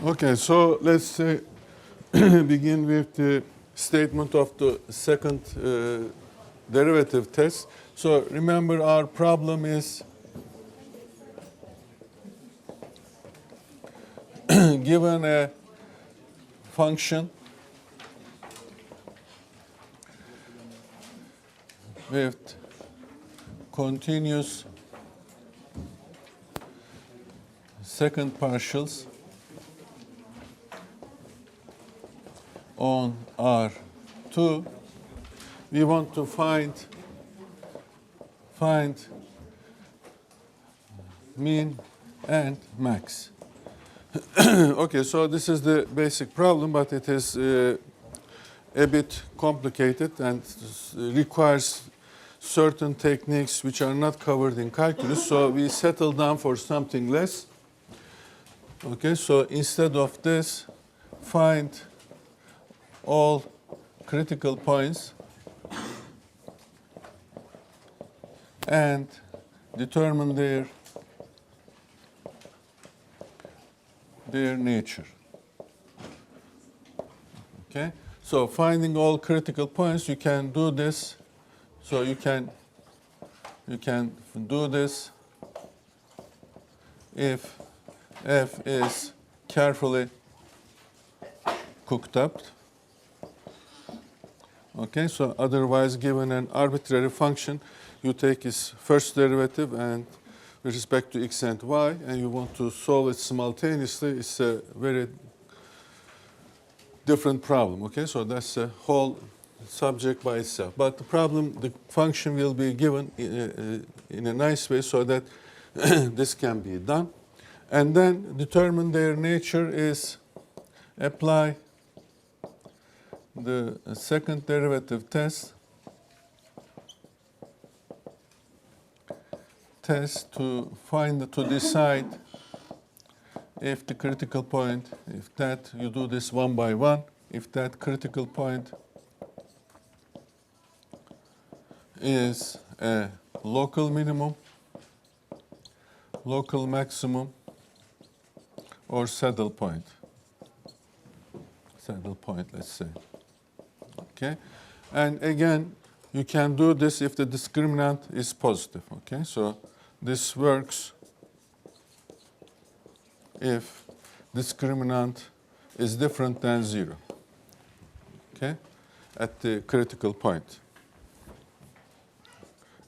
Okay, so let's say begin with the statement of the second derivative test. So remember our problem is given a function with continuous second partials on R2, we want to find mean and max. Okay, so this is the basic problem, but it is a bit complicated and requires certain techniques which are not covered in calculus. So we settle down for something less. Okay, so instead of this, find all critical points and determine their nature. Okay, so finding all critical points, you can do this. So you can do this if f is carefully cooked up. Okay, so otherwise, given an arbitrary function, you take its first derivative and with respect to x and y, and you want to solve it simultaneously. It's a very different problem. Okay, so that's a whole subject by itself. But the problem, the function will be given in a nice way so that this can be done. And then determine their nature is apply the second derivative test to decide if the critical point, if that, you do this one by one, if that critical point is a local minimum, local maximum, or saddle point. Saddle point, let's say. Okay, and again, you can do this if the discriminant is positive. Okay, so this works if discriminant is different than 0. Okay, at the critical point.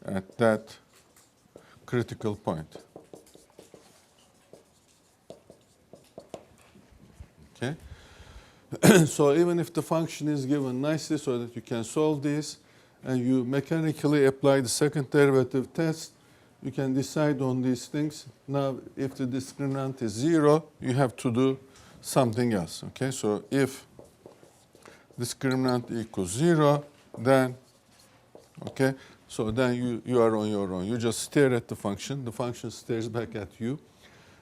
At that critical point. Okay. So even if the function is given nicely so that you can solve this and you mechanically apply the second derivative test, you can decide on these things. Now, if the discriminant is 0, you have to do something else. Okay, so if discriminant equals 0, then, okay, so then you are on your own. You just stare at the function stares back at you,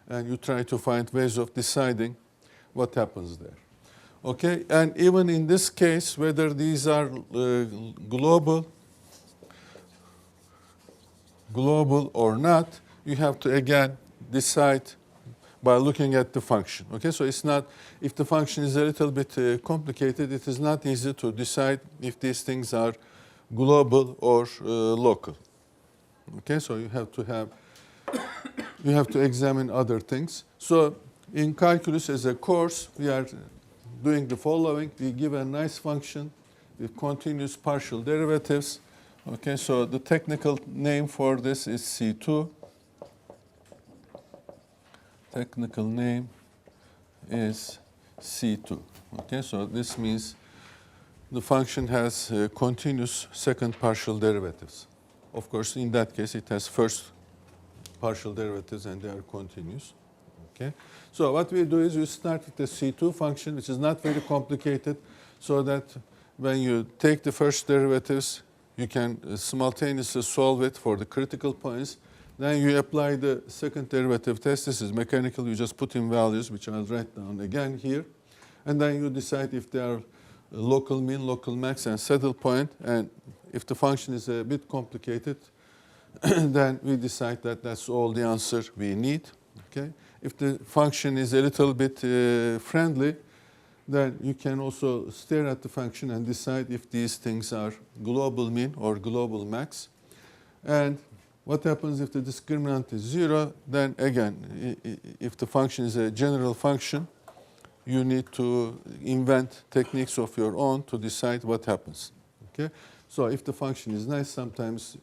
and you try to find ways of deciding what happens there. Okay, and even in this case, whether these are global or not, you have to again decide by looking at the function. Okay, so it's not, if the function is a little bit complicated, it is not easy to decide if these things are global or local. Okay, so you have to examine other things. So in calculus as a course, we are doing the following. We give a nice function with continuous partial derivatives. Okay, so the technical name for this is C2. Technical name is C2. Okay, so this means the function has continuous second partial derivatives. Of course, in that case, it has first partial derivatives and they are continuous. Okay, so what we do is you start with the C2 function, which is not very complicated, so that when you take the first derivatives, you can simultaneously solve it for the critical points. Then you apply the second derivative test. This is mechanical. You just put in values, which I'll write down again here. And then you decide if they are local mean, local max, and saddle point. And if the function is a bit complicated, then we decide that that's all the answer we need. Okay. if the function is a little bit friendly, then you can also stare at the function and decide if these things are global mean or global max. And what happens if the discriminant is 0? Then again, if the function is a general function, you need to invent techniques of your own to decide what happens. Okay? So if the function is nice, sometimes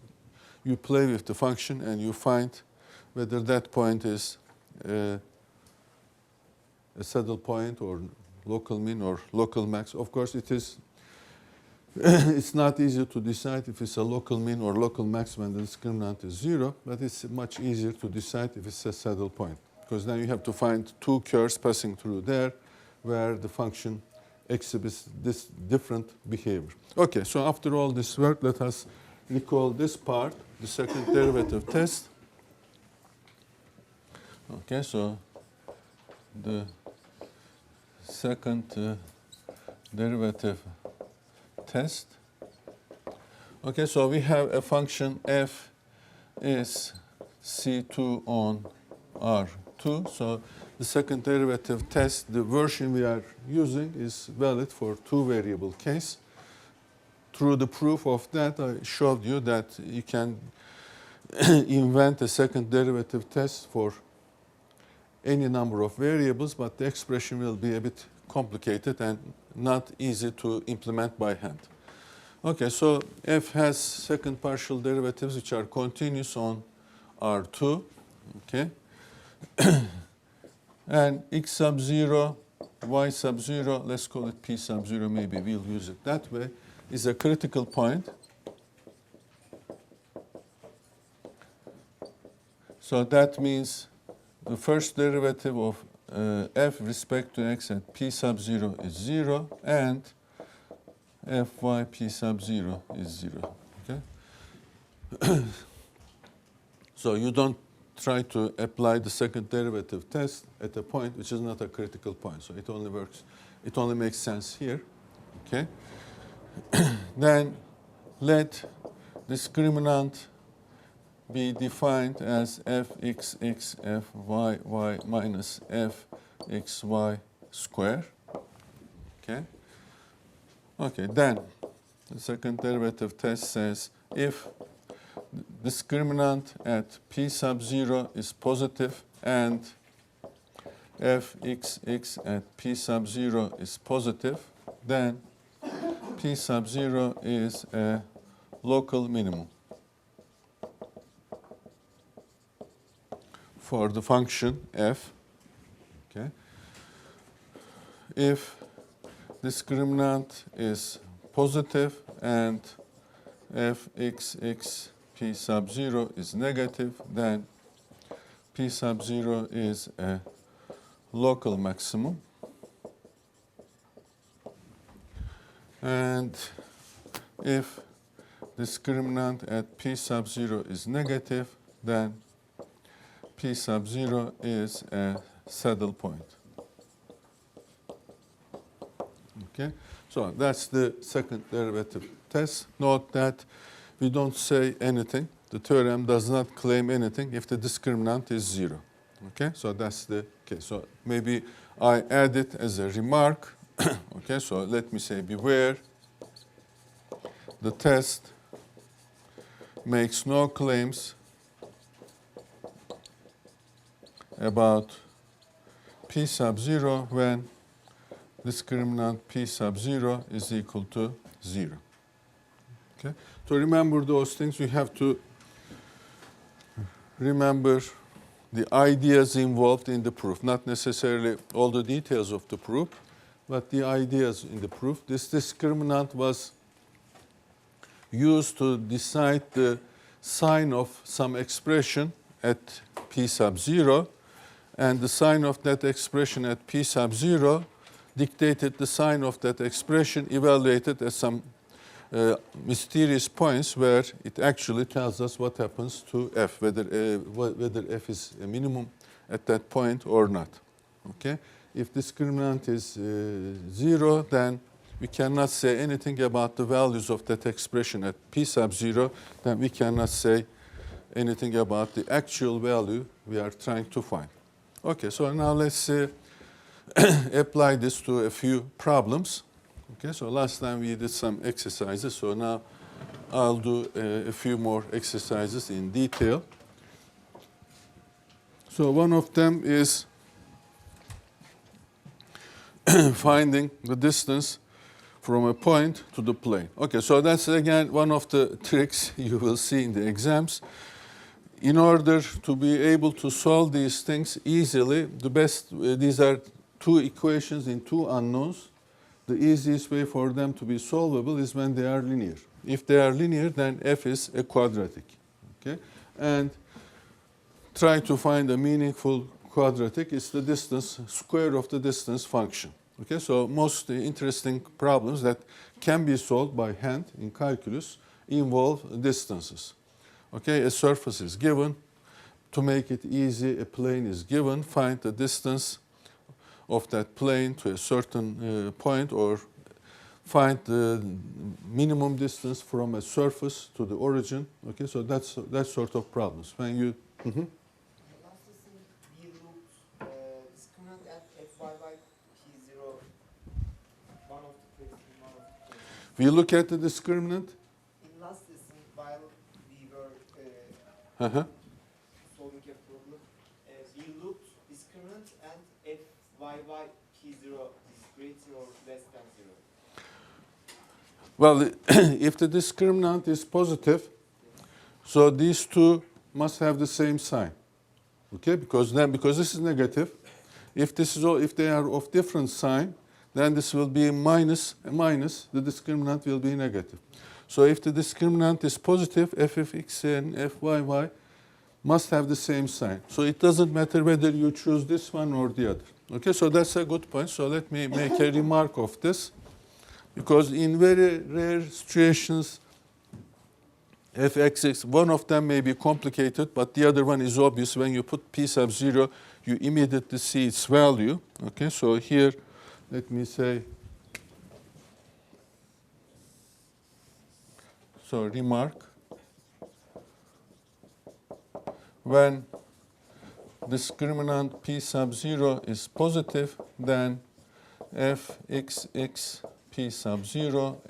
you play with the function and you find whether that point is a saddle point or local mean or local max. Of course, it is it's not easy to decide if it's a local mean or local max when the discriminant is 0, but it's much easier to decide if it's a saddle point, because then you have to find two curves passing through there where the function exhibits this different behavior. Okay, so after all this work, let us recall this part, the second derivative test. Okay, so the second derivative test. Okay, so we have a function f is C2 on R2. So the second derivative test, the version we are using, is valid for two variable case. Through the proof of that, I showed you that you can invent a second derivative test for any number of variables, but the expression will be a bit complicated and not easy to implement by hand. Okay, so f has second partial derivatives which are continuous on R2. Okay. And x sub 0, y sub 0, let's call it p sub 0, maybe we'll use it that way, is a critical point. So that means the first derivative of f respect to x at p sub 0 is 0, and fy p sub 0 is 0. Okay? So you don't try to apply the second derivative test at a point which is not a critical point. So it only works, it only makes sense here. Okay? Then let discriminant be defined as fxx fyy minus fxy square. Okay? Okay, then the second derivative test says if discriminant at p sub 0 is positive and fxx at p sub 0 is positive, then p sub 0 is a local minimum for the function f. Okay. If discriminant is positive and fxx p sub 0 is negative, then p sub 0 is a local maximum. And if discriminant at p sub 0 is negative, then p sub 0 is a saddle point. Okay, so that's the second derivative test. Note that we don't say anything. The theorem does not claim anything if the discriminant is 0. Okay, so that's the case. So maybe I add it as a remark. Okay, so let me say beware. The test makes no claims about p sub 0 when discriminant p sub 0 is equal to 0. Okay? To remember those things, you have to remember the ideas involved in the proof, not necessarily all the details of the proof, but the ideas in the proof. This discriminant was used to decide the sign of some expression at p sub 0, and the sign of that expression at p sub 0 dictated the sign of that expression evaluated at some mysterious points where it actually tells us what happens to f, whether f is a minimum at that point or not. Okay? If discriminant is 0, then we cannot say anything about the values of that expression at p sub 0, then we cannot say anything about the actual value we are trying to find. Okay, so now let's apply this to a few problems. Okay, so last time we did some exercises, so now I'll do a few more exercises in detail. So one of them is finding the distance from a point to the plane. Okay, so that's again one of the tricks you will see in the exams. In order to be able to solve these things easily, these are two equations in two unknowns. The easiest way for them to be solvable is when they are linear. If they are linear, then f is a quadratic. Okay? And try to find a meaningful quadratic. It's the distance, square of the distance function. Okay? So most interesting problems that can be solved by hand in calculus involve distances. Okay, a surface is given. To make it easy, a plane is given. Find the distance of that plane to a certain point, or find the minimum distance from a surface to the origin. Okay, so that's that sort of problems. When you Last lesson we looked discriminant at fy by p0, one of the cases. we look at the discriminant. In last lesson, while we were Uh-huh. solving a problem, we looked discriminant and fy by p0 is greater or less than 0. Well, if the discriminant is positive, so these two must have the same sign. Okay, because this is negative. If they are of different sign, then this will be minus, the discriminant will be negative. So if the discriminant is positive, f of x and f y must have the same sign. So it doesn't matter whether you choose this one or the other. Okay, so that's a good point. So let me make a remark of this. Because in very rare situations, fxx, one of them may be complicated, but the other one is obvious. When you put p sub 0, you immediately see its value. Okay, so here, let me say, so remark, when discriminant p sub 0 is positive, then fxx p sub 0,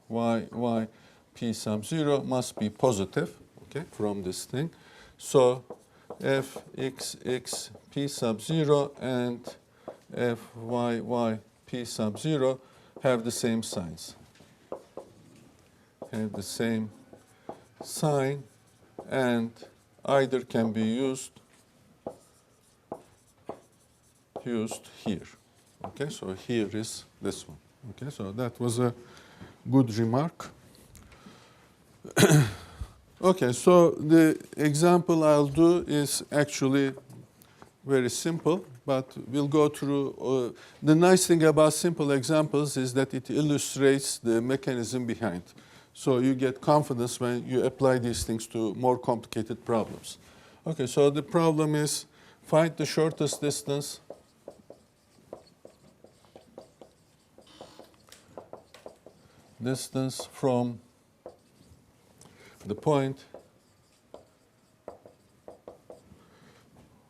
fyy p sub 0 must be positive, okay, from this thing. So fxx p sub 0 and fyy p sub 0 have the same signs. Have the same sign, and either can be used here. Okay, so here is this one. Okay, so that was a good remark. Okay, so the example I'll do is actually very simple, but we'll go through. The nice thing about simple examples is that it illustrates the mechanism behind. So you get confidence when you apply these things to more complicated problems. Okay, so the problem is find the shortest distance from the point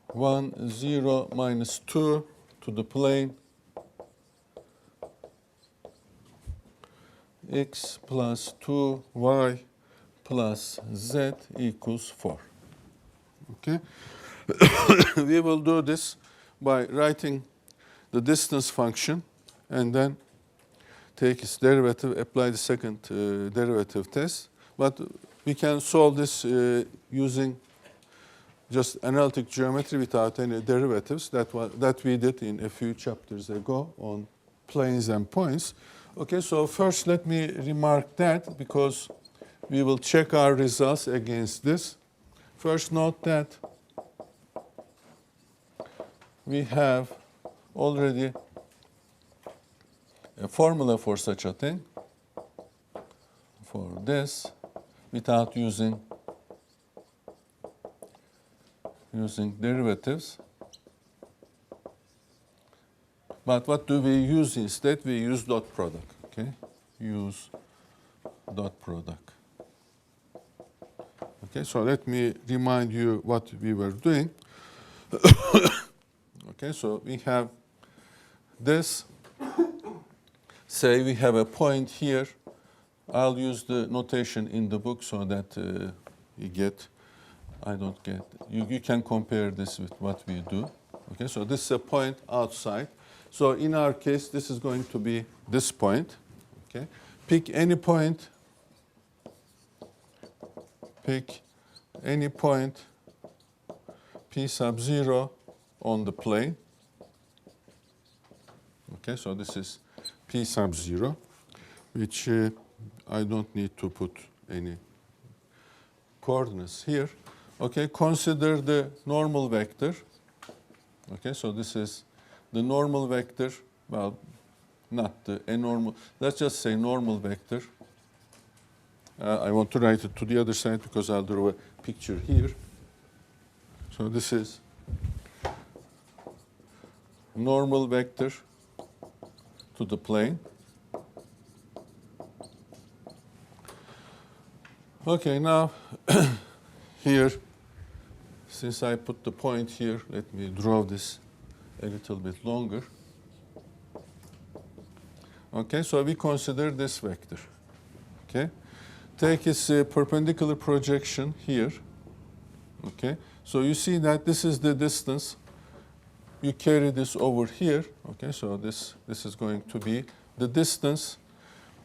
1, 0, minus 2 to the plane x plus 2y plus z equals 4. Okay? We will do this by writing the distance function and then take its derivative, apply the second derivative test. But we can solve this using just analytic geometry without any derivatives. That we did in a few chapters ago on planes and points. Okay, so first let me remark that because we will check our results against this. First note that we have already a formula for such a thing, for this, without using derivatives. But what do we use instead? We use dot product, okay? Use dot product. Okay, so let me remind you what we were doing. Okay, so we have this. Say we have a point here. I'll use the notation in the book so that you can compare this with what we do. Okay, so this is a point outside. So in our case, this is going to be this point. Okay, pick any point. Pick any point P sub 0 on the plane. Okay, so this is P sub 0, which I don't need to put any coordinates here. Okay, consider the normal vector. Okay, so this is the normal vector. Well, not the anormal. Let's just say normal vector. I want to write it to the other side because I'll draw a picture here. So this is normal vector to the plane. Okay, now here, since I put the point here, let me draw this a little bit longer. Okay, so we consider this vector. Okay, take its perpendicular projection here. Okay, so you see that this is the distance. You carry this over here. Okay, so this is going to be the distance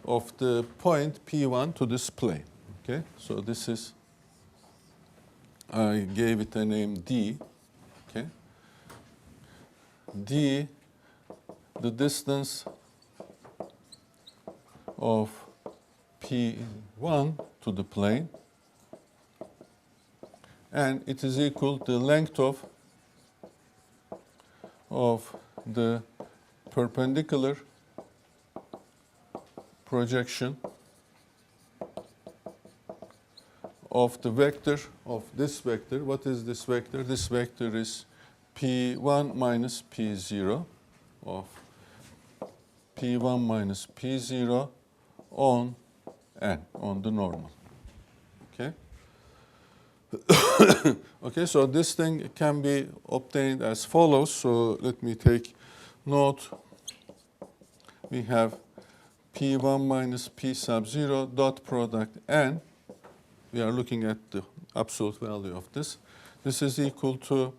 of the point P1 to this plane. Okay, so this is, I gave it a name D. Okay, D, the distance of P1 to the plane, and it is equal to the length of the perpendicular projection of the vector of this vector. What is this vector? This vector is P1 minus P0 of P1 minus P0 on N, on the normal. Okay? Okay, so this thing can be obtained as follows. So let me take note. We have P1 minus P sub 0 dot product N. We are looking at the absolute value of this. This is equal to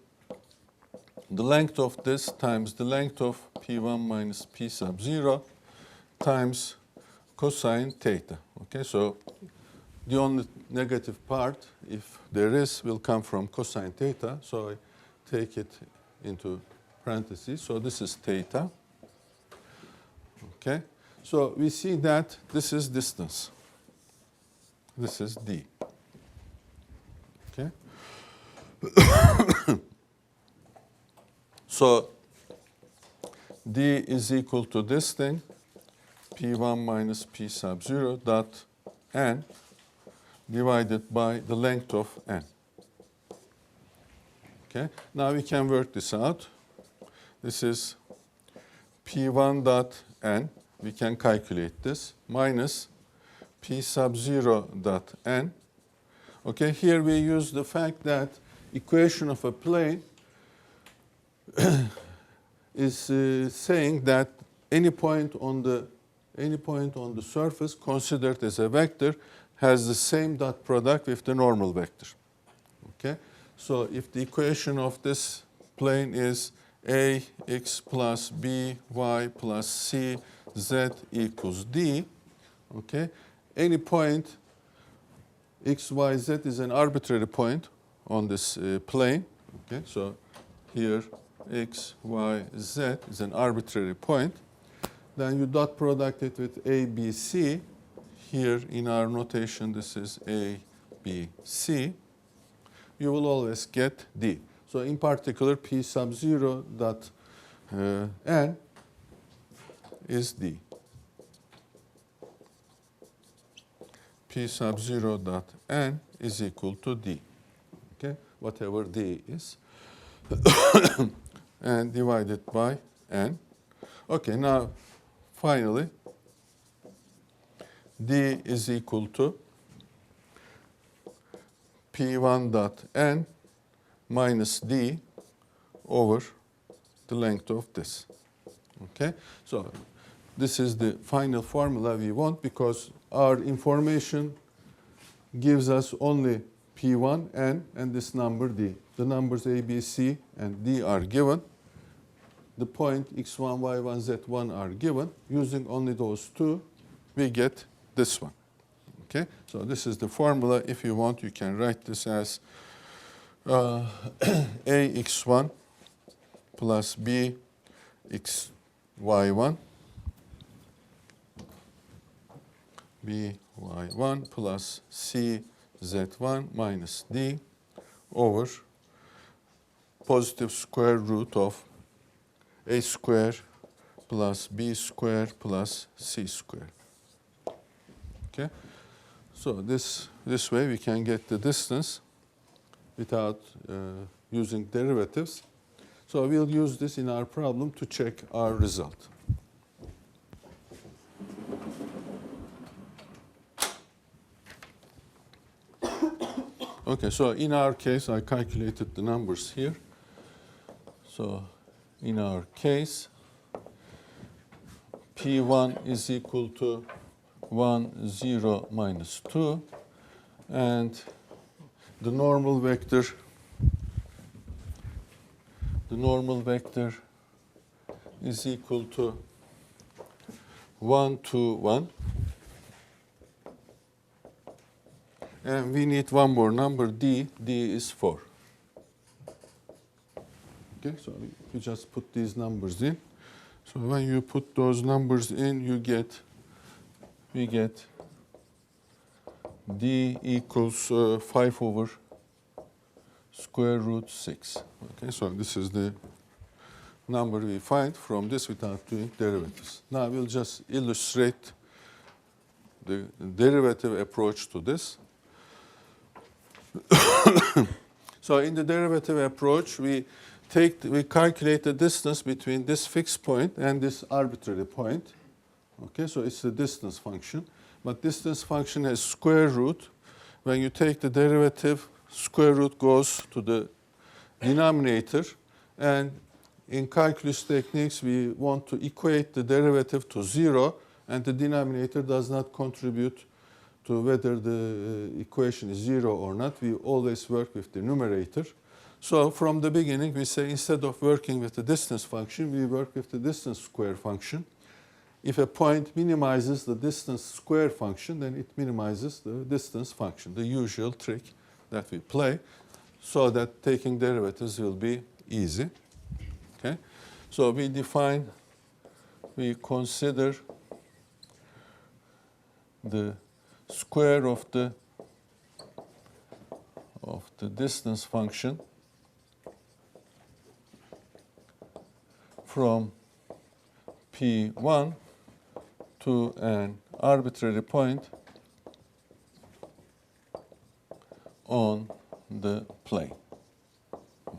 the length of this times the length of P1 minus P sub 0 times cosine theta. Okay, so the only negative part, if there is, will come from cosine theta. So I take it into parentheses. So this is theta. Okay, so we see that this is distance. This is D. Okay. So D is equal to this thing, P1 minus P sub 0 dot N divided by the length of N. Okay. Now we can work this out. This is P1 dot N. We can calculate this minus P sub 0 dot N. Okay, here we use the fact that equation of a plane is saying that any point on the surface considered as a vector has the same dot product with the normal vector. Okay, so if the equation of this plane is ax plus b y plus c z equals d, okay, any point x, y, z is an arbitrary point on this plane. Okay, so here x, y, z is an arbitrary point. Then you dot product it with a, b, c. Here in our notation, this is a, b, c. You will always get d. So in particular, p sub 0 dot n is d. P sub 0 dot n is equal to d. Okay, whatever d is, and divided by n. Okay, now finally, d is equal to P1 dot n minus d over the length of this. Okay, so this is the final formula we want because our information gives us only P1, N, and this number D. The numbers A, B, C, and D are given. The point X1, Y1, Z1 are given. Using only those two, we get this one. Okay, so this is the formula. If you want, you can write this as AX1 plus BXY1 BY1 plus CZ1 minus D over positive square root of A square plus B square plus C square. Okay, so this way we can get the distance without using derivatives. So we'll use this in our problem to check our result. Okay, so in our case, I calculated the numbers here. So in our case, P1 is equal to 1, 0, minus 2, and the normal vector is equal to 1, 2, 1. And we need one more number, D. D is 4. Okay, so you just put these numbers in. So when you put those numbers in, we get D equals 5 over square root 6. Okay, so this is the number we find from this without doing derivatives. Now we'll just illustrate the derivative approach to this. So in the derivative approach, we calculate the distance between this fixed point and this arbitrary point. Okay, so it's the distance function. But distance function has square root. When you take the derivative, square root goes to the denominator. And in calculus techniques, we want to equate the derivative to 0, and the denominator does not contribute to whether the equation is 0 or not. We always work with the numerator. So from the beginning, we say instead of working with the distance function, we work with the distance square function. If a point minimizes the distance square function, then it minimizes the distance function, the usual trick that we play, so that taking derivatives will be easy. Okay? So we consider the square of the distance function from P1 to an arbitrary point on the plane.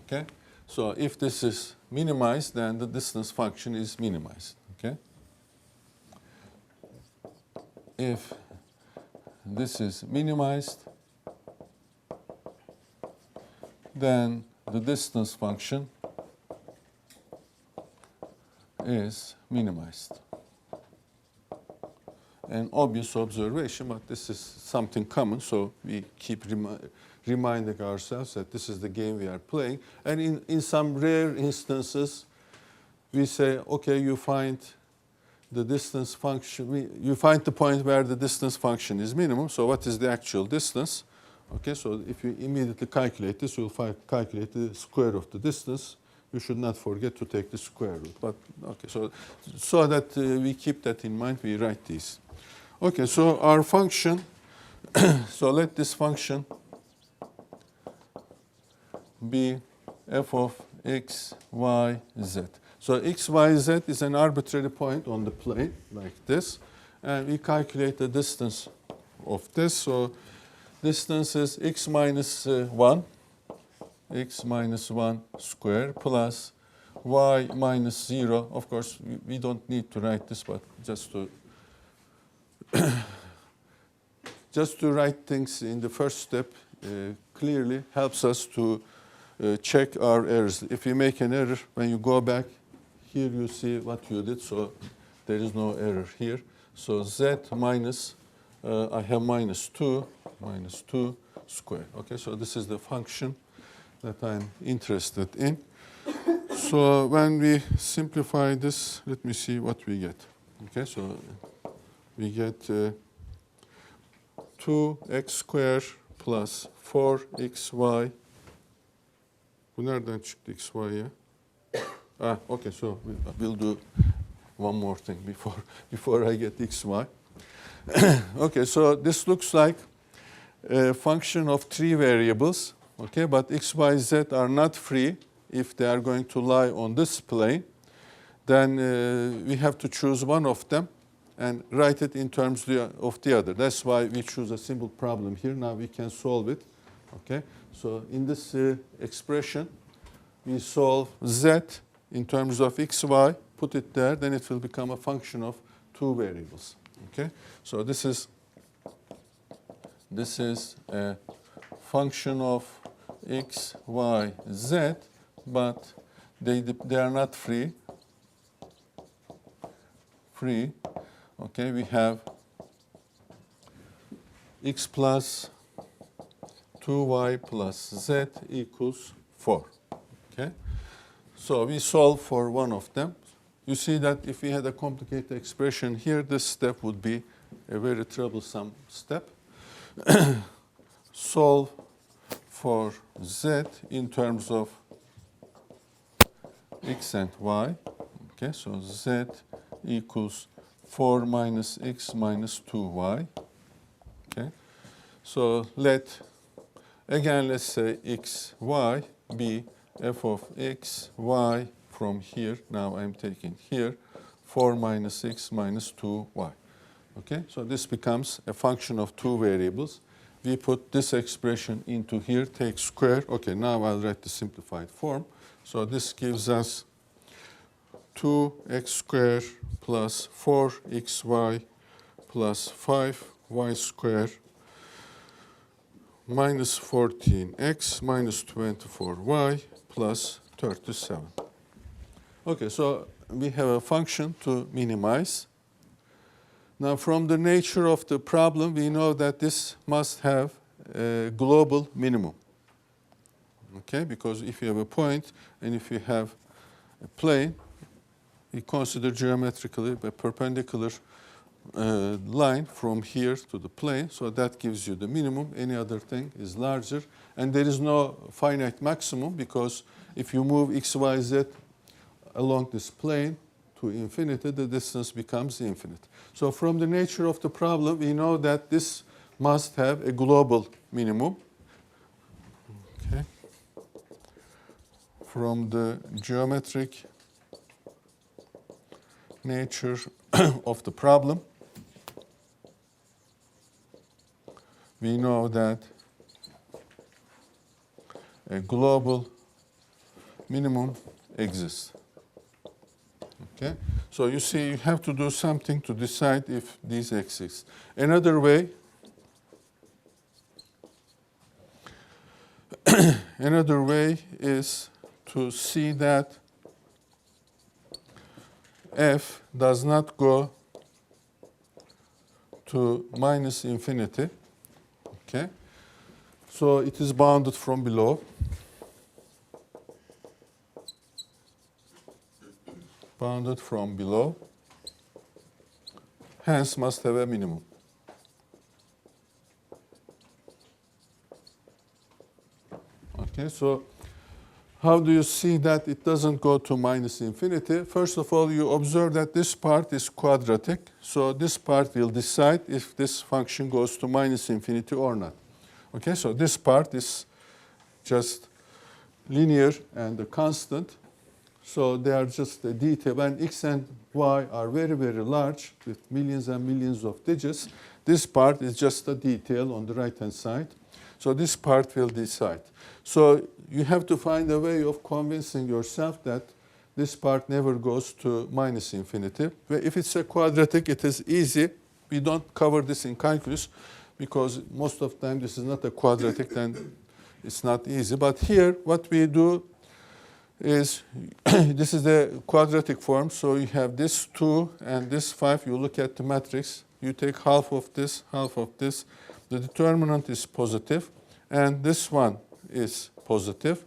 Okay? So if this is minimized, then the distance function is minimized. Okay? If this is minimized, then the distance function is minimized. An obvious observation, but this is something common, so we keep reminding ourselves that this is the game we are playing. And in some rare instances, we say, okay, you find the distance function, you find the point where the distance function is minimum, so what is the actual distance? Okay, so if you immediately calculate this, you'll calculate the square of the distance. You should not forget to take the square root. But okay, so that we keep that in mind, we write these. Okay, so our function, so let this function be f of x, y, z. So x, y, z is an arbitrary point on the plane, like this. And we calculate the distance of this. So distance is x minus 1. X minus 1 square plus y minus 0. Of course, we don't need to write this, but just to write things in the first step clearly helps us to check our errors. If you make an error, when you go back, here you see what you did, so there is no error here. So z minus, I have minus 2 square. Okay, so this is the function that I'm interested in. So when we simplify this, let me see what we get. Okay, so we get 2x square plus 4xy. Bu nereden çıktı xy ya? Okay, so we'll do one more thing before I get xy. Okay, so this looks like a function of 3 variables. Okay, but x, y, z are not free if they are going to lie on this plane. Then we have to choose one of them and write it in terms of the other. That's why we choose a simple problem here. Now we can solve it. Okay, so in this expression, we solve z in terms of x, y, put it there, then it will become a function of 2 variables. Okay, so this is a function of x, y, z, but they are not free. Okay, we have x plus 2y plus z equals 4. Okay, so we solve for one of them. You see that if we had a complicated expression here, this step would be a very troublesome step. Solve for z in terms of x and y. Okay, so z equals 4 minus x minus 2y. Okay, so let's say x, y be f of x, y from here. Now I'm taking here 4 minus x minus 2y. Okay, so this becomes a function of 2 variables. We put this expression into here, take square. Okay, now I'll write the simplified form. So this gives us 2x squared plus 4xy plus 5y squared minus 14x minus 24y plus 37. Okay, so we have a function to minimize. Now, from the nature of the problem, we know that this must have a global minimum. Okay, because if you have a point and if you have a plane, we consider geometrically a perpendicular line from here to the plane. So that gives you the minimum. Any other thing is larger. And there is no finite maximum because if you move x, y, z along this plane to infinity, the distance becomes infinite. So from the nature of the problem, we know that this must have a global minimum. Okay. From the geometric nature of the problem, we know that a global minimum exists. Okay? So you see, you have to do something to decide if these exist. Another way is to see that f does not go to minus infinity. Okay? So it is bounded from below. Bounded from below, hence must have a minimum. Okay, so how do you see that it doesn't go to minus infinity? First of all, you observe that this part is quadratic, so this part will decide if this function goes to minus infinity or not. Okay, so this part is just linear and a constant. So they are just a detail. When x and y are very, very large with millions and millions of digits, this part is just a detail on the right-hand side. So this part will decide. So you have to find a way of convincing yourself that this part never goes to minus infinity. If it's a quadratic, it is easy. We don't cover this in calculus because most of the time this is not a quadratic, then it's not easy. But here, what we do is, this is the quadratic form. So you have this 2 and this 5. You look at the matrix. You take half of this, half of this. The determinant is positive, and this one is positive.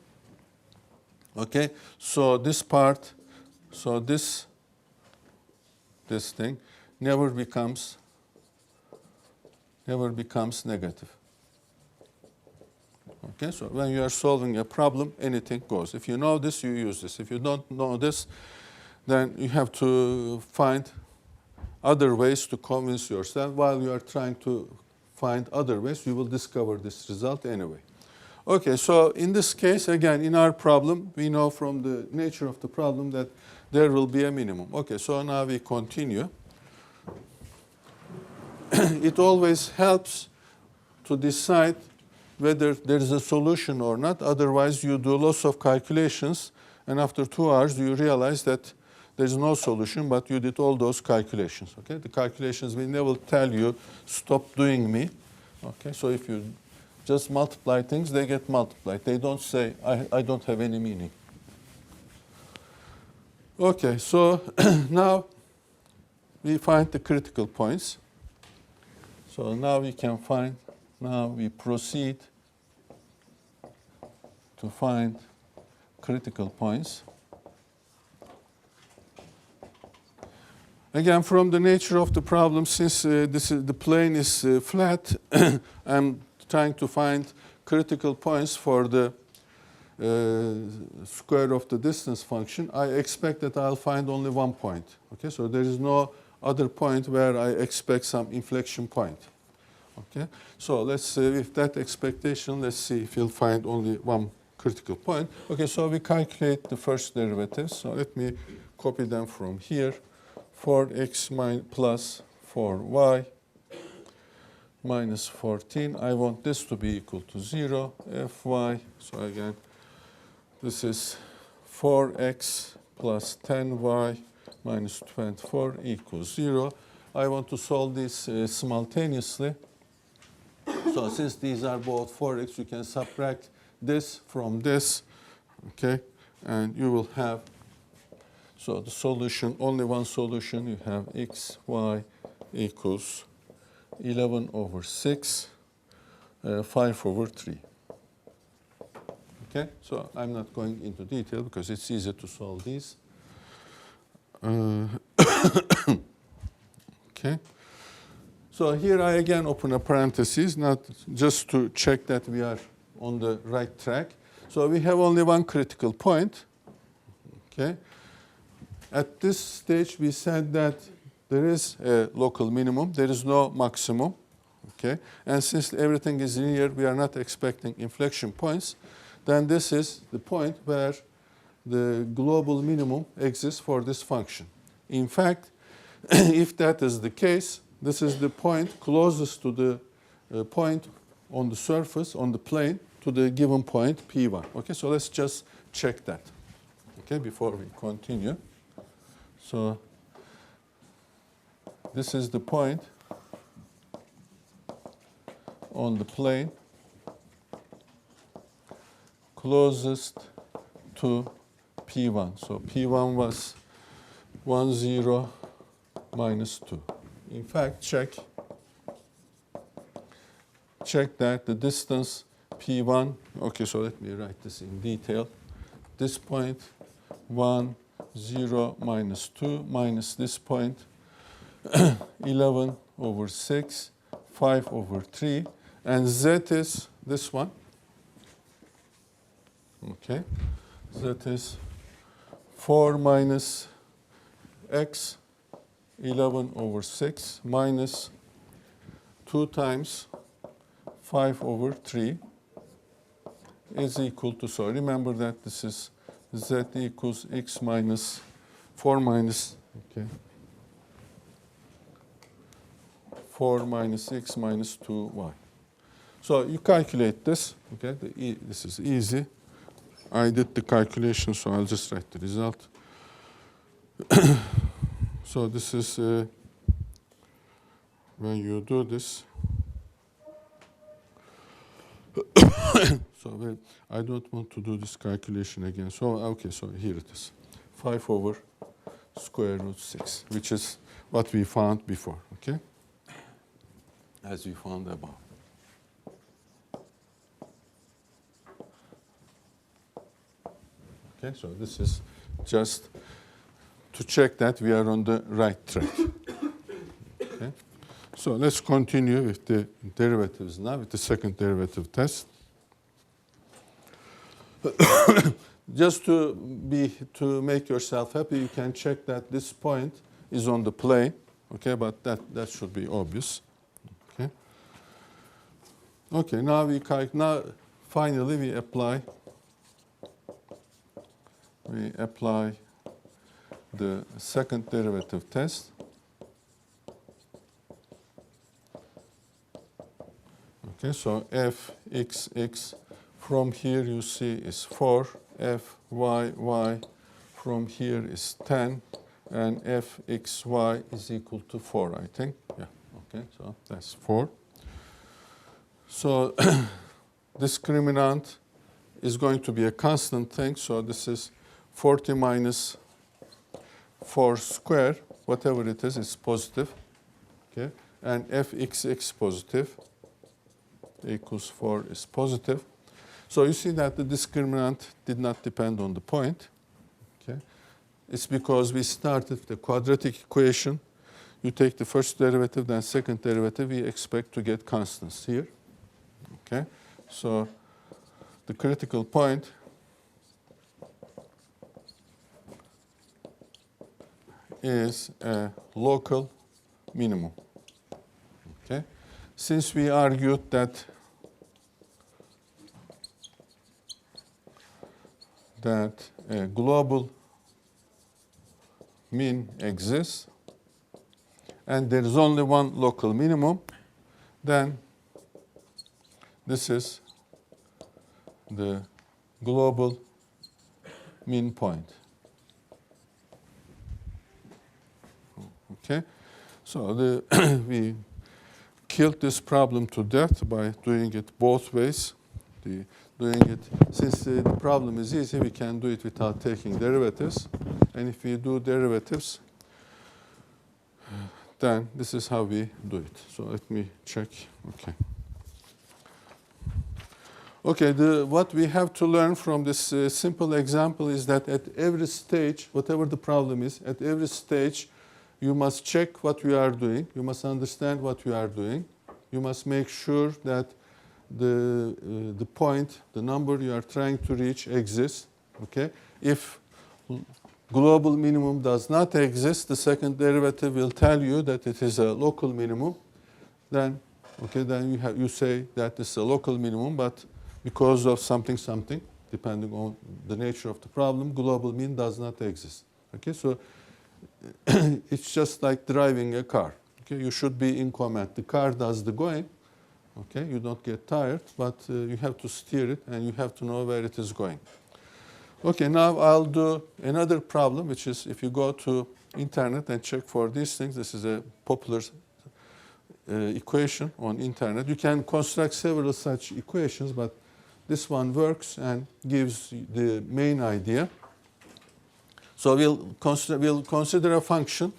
Okay, so this part, so this thing never becomes negative. Okay, so when you are solving a problem, anything goes. If you know this, you use this. If you don't know this, then you have to find other ways to convince yourself. While you are trying to find other ways, you will discover this result anyway. Okay, so in this case, again, in our problem, we know from the nature of the problem that there will be a minimum. Okay, so now we continue. It always helps to decide whether there is a solution or not. Otherwise, you do lots of calculations, and after 2 hours, you realize that there is no solution, but you did all those calculations. Okay, the calculations will never tell you, stop doing me. Okay, so if you just multiply things, they get multiplied. They don't say, I don't have any meaning. Okay, so now we find the critical points. So now we can find, now we proceed to find critical points. Again, from the nature of the problem, since the plane is flat, I'm trying to find critical points for the square of the distance function. I expect that I'll find only one point. Okay, so there is no other point where I expect some inflection point. Okay, so let's say with that expectation, let's see if we'll find only one critical point. Okay, so we calculate the first derivatives. So let me copy them from here. 4x plus 4y minus 14. I want this to be equal to 0. Fy, so again, this is 4x plus 10y minus 24 equals 0. I want to solve this simultaneously. So since these are both 4x, you can subtract this from this, okay? And you will have, so the solution, only one solution, you have x, y equals 11 over 6, 5 over 3. Okay, so I'm not going into detail because it's easy to solve these. Okay. So here I again open a parenthesis, not just to check that we are on the right track. So we have only one critical point. Okay. At this stage, we said that there is a local minimum. There is no maximum. Okay. And since everything is linear, we are not expecting inflection points. Then this is the point where the global minimum exists for this function. In fact, if that is the case, this is the point closest to the point on the surface, on the plane, to the given point, P1. Okay, so let's just check that, okay, before we continue. So this is the point on the plane closest to P1. So P1 was 1, 0, minus 2. In fact, check that the distance P1, okay, so let me write this in detail. This point, 1, 0, minus 2, minus this point, 11 over 6, 5 over 3, and z is this one. Okay, z is 4 minus x, 11 over 6, minus 2 times 5 over 3 is equal to, so remember that this is z equals x minus 4 minus, okay, 4 minus x minus 2y. So you calculate this, okay, this is easy. I did the calculation, so I'll just write the result. So this is, when you do this, so well, I don't want to do this calculation again. So, okay, so here it is. 5 over square root 6, which is what we found before, okay? As we found above. Okay, so this is just to check that we are on the right track. Okay. So let's continue with the derivatives now, with the second derivative test. Just to make yourself happy, you can check that this point is on the plane, okay, but that should be obvious. Okay. Okay, now finally we apply the second derivative test. Okay, so fxx from here you see is 4, fyy from here is 10, and fxy is equal to 4, I think. Yeah, okay, so that's 4. So discriminant is going to be a constant thing, so this is 40 minus 4 square, whatever it is positive. Okay, and fxx positive equals 4 is positive. So you see that the discriminant did not depend on the point. Okay, it's because we started with the quadratic equation. You take the first derivative, then second derivative, we expect to get constants here. Okay, so the critical point is a local minimum. Okay, since we argued that a global mean exists and there is only one local minimum, then this is the global mean point. Okay, so we killed this problem to death by doing it both ways. Since the problem is easy, we can do it without taking derivatives. And if we do derivatives, then this is how we do it. So let me check. Okay. Okay, what we have to learn from this simple example is that at every stage, whatever the problem is, at every stage, you must check what we are doing. You must understand what we are doing. You must make sure that the point, the number you are trying to reach exists. Okay? If global minimum does not exist, the second derivative will tell you that it is a local minimum. Then you say that it's a local minimum, but because of something, depending on the nature of the problem, global mean does not exist. Okay, so it's just like driving a car. Okay, you should be in command. The car does the going. Okay, you don't get tired, but you have to steer it and you have to know where it is going. Okay, now I'll do another problem, which is if you go to internet and check for these things, this is a popular equation on internet. You can construct several such equations, but this one works and gives the main idea. So we'll consider a function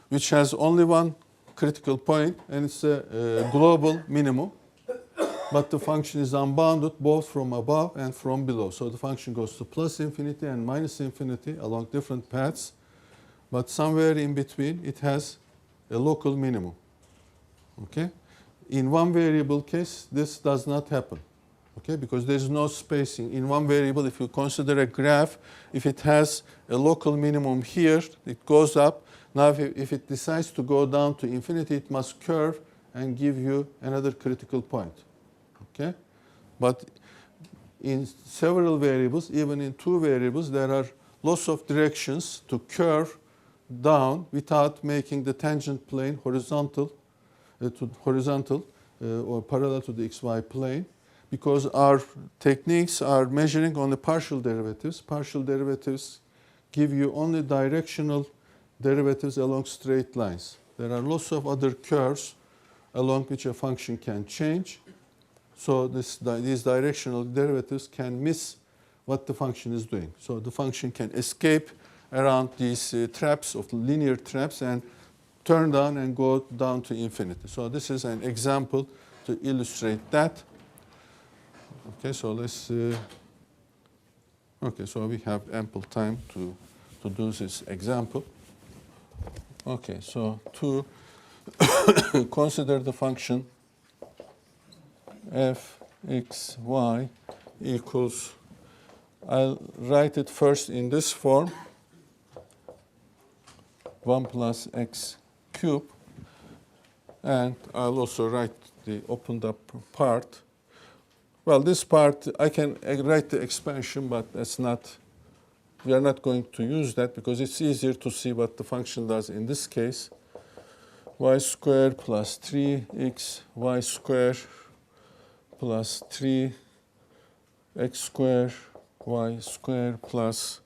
which has only one critical point, and it's a global minimum. But the function is unbounded both from above and from below. So the function goes to plus infinity and minus infinity along different paths. But somewhere in between, it has a local minimum. Okay? In one variable case, this does not happen. Okay? Because there is no spacing. In one variable, if you consider a graph, if it has a local minimum here, it goes up. Now, if it decides to go down to infinity, it must curve and give you another critical point. Okay? But in several variables, even in two variables, there are lots of directions to curve down without making the tangent plane horizontal or parallel to the xy plane, because our techniques are measuring on the partial derivatives. Partial derivatives give you only directional derivatives along straight lines. There are lots of other curves along which a function can change. So these directional derivatives can miss what the function is doing. So the function can escape around these traps of linear traps and turn down and go down to infinity. So this is an example to illustrate that. Okay, so let's. Okay, so we have ample time to do this example. Okay, so to consider the function f x y equals, I'll write it first in this form, 1 plus x cubed, and I'll also write the opened up part. Well, this part, I can write the expansion, but that's not, we are not going to use that because it's easier to see what the function does in this case. Y squared plus 3x y squared plus 3x squared y squared plus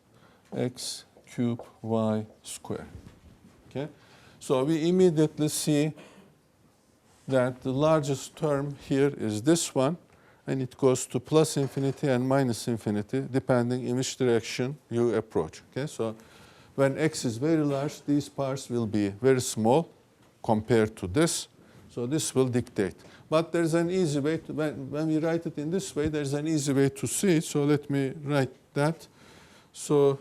x cubed y squared. Okay? So we immediately see that the largest term here is this one, and it goes to plus infinity and minus infinity, depending in which direction you approach. Okay? So when x is very large, these parts will be very small compared to this. So this will dictate. But there's an easy way, to, when we write it in this way, there's an easy way to see it. So let me write that. So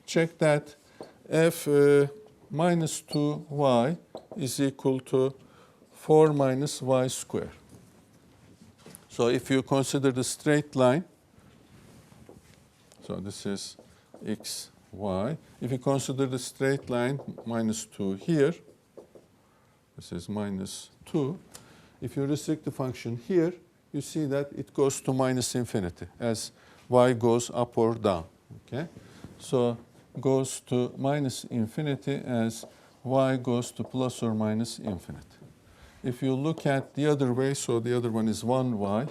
check that f minus 2y is equal to 4 minus y squared. So if you consider the straight line, so this is x, y. If you consider the straight line minus 2 here, this is minus 2. If you restrict the function here, you see that it goes to minus infinity as y goes up or down. Okay? So goes to minus infinity as y goes to plus or minus infinity. If you look at the other way, so the other one is 1y.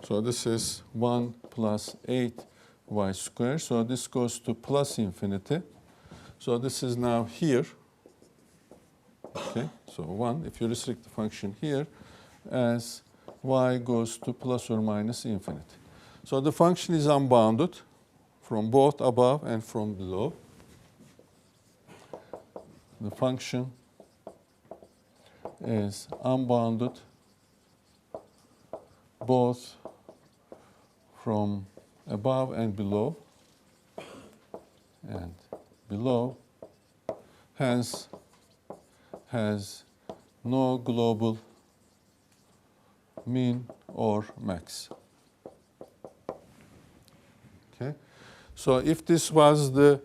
So this is 1 plus 8y squared. So this goes to plus infinity. So this is now here. Okay, so 1, if you restrict the function here, as y goes to plus or minus infinity. So the function is unbounded from both above and from below. The function is unbounded both from above and below, hence has no global mean or max. Okay, so if this was the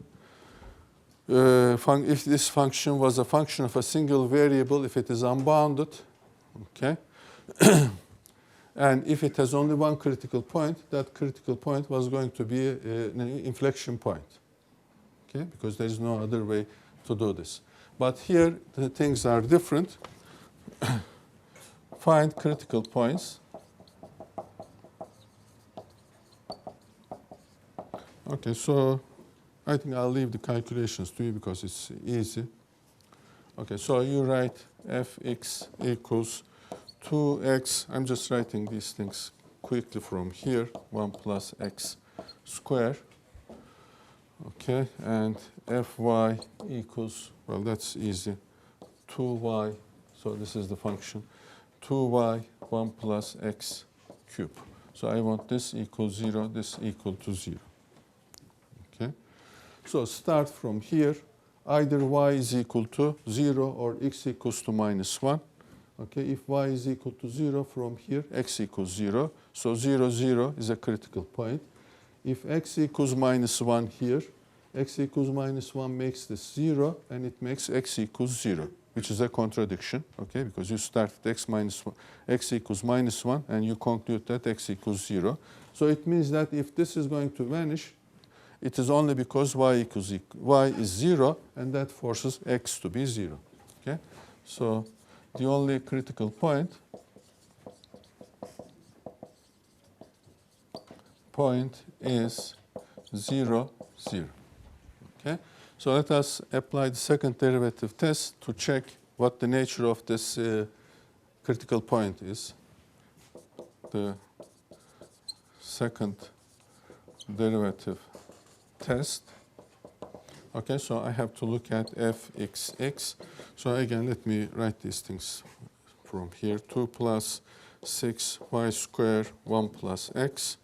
if this function was a function of a single variable, if it is unbounded, okay, and if it has only one critical point, that critical point was going to be an inflection point, okay, because there is no other way to do this. But here the things are different. Find critical points. Okay, so I think I'll leave the calculations to you because it's easy. Okay, so you write fx equals 2x. I'm just writing these things quickly from here. 1 plus x squared. Okay, and fy equals, well, that's easy, 2y. So this is the function, 2y 1 plus x cubed. So I want this equals 0, this equal to 0. Okay, so start from here. Either y is equal to 0 or x equals to minus 1. Okay, if y is equal to 0 from here, x equals 0. So 0, 0 is a critical point. If x equals minus 1 here, x equals minus 1 makes this 0, and it makes x equals 0, which is a contradiction, okay, because you start with x minus 1, x equals minus 1, and you conclude that x equals 0. So it means that if this is going to vanish, it is only because y is 0, and that forces x to be 0. Okay, so the only critical point is 0, 0. Okay, so let us apply the second derivative test to check what the nature of this critical point is. the second derivative test. Okay, so I have to look at fxx. So again, let me write these things from here. 2 plus 6y squared 1 plus x.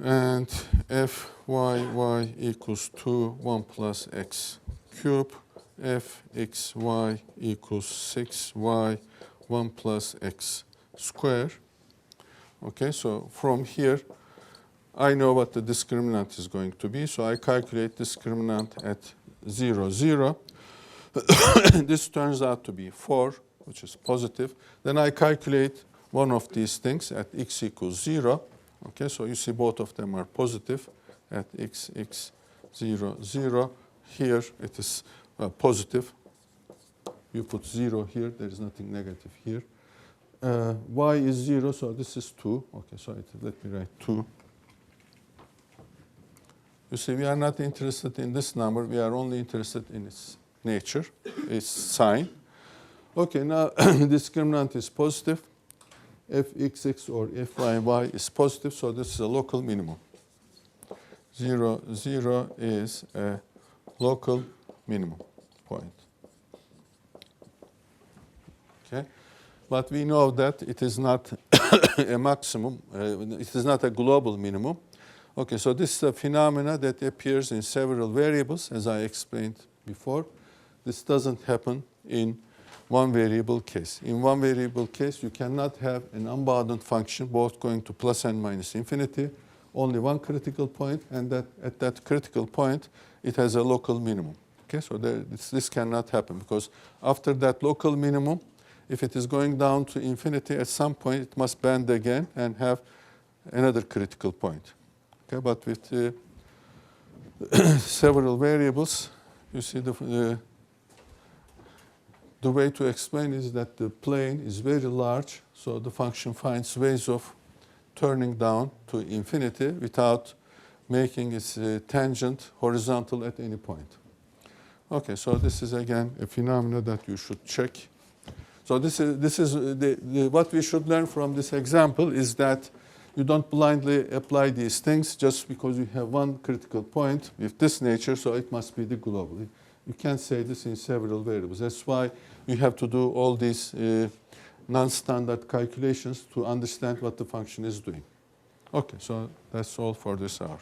And fyy equals 2, 1 plus x cubed. Fxy equals 6y 1 plus x squared. Okay, so from here, I know what the discriminant is going to be. So I calculate discriminant at 0, 0. This turns out to be 4, which is positive. Then I calculate one of these things at x equals 0. Okay, so you see both of them are positive at x, 0, 0. Here it is positive. You put 0 here, there is nothing negative here. Y is 0, so this is 2. Okay, so let me write 2. You see, we are not interested in this number. We are only interested in its nature, its sign. Okay, now discriminant is positive. Fxx or fyy is positive, so this is a local minimum. 0, 0 is a local minimum point. Okay, but we know that it is not a maximum, it is not a global minimum. Okay, so this is a phenomena that appears in several variables, as I explained before. This doesn't happen in one variable case. In one variable case, you cannot have an unbounded function both going to plus and minus infinity, only one critical point, and that at that critical point, it has a local minimum. Okay, so this cannot happen because after that local minimum, if it is going down to infinity, at some point it must bend again and have another critical point. Okay, but with several variables, you see the way to explain is that the plane is very large, so the function finds ways of turning down to infinity without making its tangent horizontal at any point. Okay, so this is again a phenomenon that you should check. So this is what we should learn from this example is that you don't blindly apply these things just because you have one critical point with this nature, so it must be the global. You can't say this in several variables. That's why you have to do all these non-standard calculations to understand what the function is doing. Okay, so that's all for this hour.